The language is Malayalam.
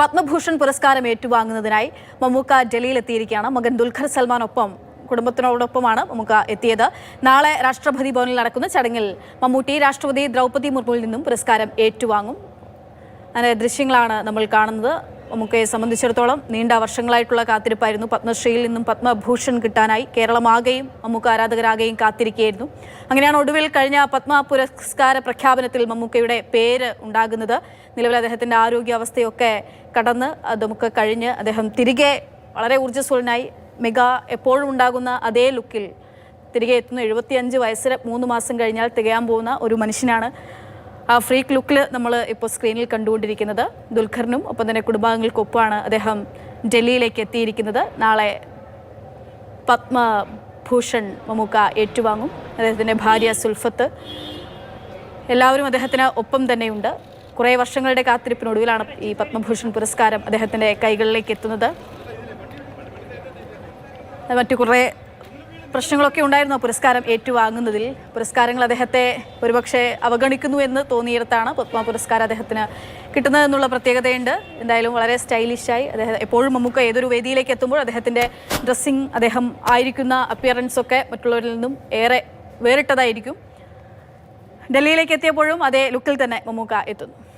പത്മഭൂഷൺ പുരസ്കാരം ഏറ്റുവാങ്ങുന്നതിനായി മമ്മൂക്ക ഡൽഹിയിലെത്തിയിരിക്കുകയാണ്. മകൻ ദുൽഖർ സൽമാനൊപ്പം കുടുംബത്തിനോടൊപ്പമാണ് മമ്മൂക്ക എത്തിയത്. നാളെ രാഷ്ട്രപതി ഭവനിൽ നടക്കുന്ന ചടങ്ങിൽ മമ്മൂട്ടി രാഷ്ട്രപതി ദ്രൗപദി മുർമുവിൽ നിന്നും പുരസ്കാരം ഏറ്റുവാങ്ങും. അതിന്റെ ദൃശ്യങ്ങളാണ് നമ്മൾ കാണുന്നത്. മമ്മൂക്കയെ സംബന്ധിച്ചിടത്തോളം നീണ്ട വർഷങ്ങളായിട്ടുള്ള കാത്തിരിപ്പായിരുന്നു. പത്മശ്രീയിൽ നിന്നും പത്മഭൂഷൺ കിട്ടാനായി കേരളമാകെയും മമ്മൂക്ക ആരാധകരാകെയും കാത്തിരിക്കുകയായിരുന്നു. അങ്ങനെയാണ് ഒടുവിൽ കഴിഞ്ഞ പത്മ പുരസ്കാര പ്രഖ്യാപനത്തിൽ മമ്മൂക്കയുടെ പേര് ഉണ്ടാകുന്നത്. നിലവിൽ അദ്ദേഹത്തിൻ്റെ ആരോഗ്യാവസ്ഥയൊക്കെ കടന്ന് അതൊക്കെ കഴിഞ്ഞ് അദ്ദേഹം തിരികെ വളരെ ഊർജ്ജസ്വലനായി മെഗാ എപ്പോഴും ഉണ്ടാകുന്ന അതേ ലുക്കിൽ തിരികെ എത്തുന്നു. 75 വയസ്സിന് 3 മാസം കഴിഞ്ഞാൽ തികയാൻ പോകുന്ന ഒരു മനുഷ്യനാണ്. ആ ഫ്രീക്ക് ലുക്കിൽ നമ്മൾ ഇപ്പോൾ സ്ക്രീനിൽ കണ്ടുകൊണ്ടിരിക്കുന്നത്. ദുൽഖറിനും ഒപ്പം തന്നെ കുടുംബാംഗങ്ങൾക്കൊപ്പമാണ് അദ്ദേഹം ഡൽഹിയിലേക്ക് എത്തിയിരിക്കുന്നത്. നാളെ പത്മഭൂഷൺ മമ്മൂക്ക ഏറ്റുവാങ്ങും. അദ്ദേഹത്തിൻ്റെ ഭാര്യ സുൽഫത്ത് എല്ലാവരും അദ്ദേഹത്തിന് ഒപ്പം തന്നെയുണ്ട്. കുറേ വർഷങ്ങളുടെ കാത്തിരിപ്പിനൊടുവിലാണ് ഈ പത്മഭൂഷൺ പുരസ്കാരം അദ്ദേഹത്തിൻ്റെ കൈകളിലേക്ക് എത്തുന്നത്. മറ്റു കുറേ പ്രശ്നങ്ങളൊക്കെ ഉണ്ടായിരുന്നു പുരസ്കാരം ഏറ്റുവാങ്ങുന്നതിൽ. പുരസ്കാരങ്ങൾ അദ്ദേഹത്തെ ഒരുപക്ഷെ അവഗണിക്കുന്നു എന്ന് തോന്നിയിടത്താണ് പത്മ പുരസ്കാരം അദ്ദേഹത്തിന് കിട്ടുന്നതെന്നുള്ള പ്രത്യേകതയുണ്ട്. എന്തായാലും വളരെ സ്റ്റൈലിഷായി അദ്ദേഹം എപ്പോഴും മമ്മൂക്ക ഏതൊരു വേദിയിലേക്ക് എത്തുമ്പോൾ അദ്ദേഹത്തിൻ്റെ ഡ്രസ്സിങ്, അദ്ദേഹം ആയിരിക്കുന്ന അപ്പിയറൻസൊക്കെ മറ്റുള്ളവരിൽ നിന്നും ഏറെ വേറിട്ടതായിരിക്കും. ഡൽഹിയിലേക്ക് എത്തിയപ്പോഴും അതേ ലുക്കിൽ തന്നെ മമ്മൂക്ക എത്തുന്നു.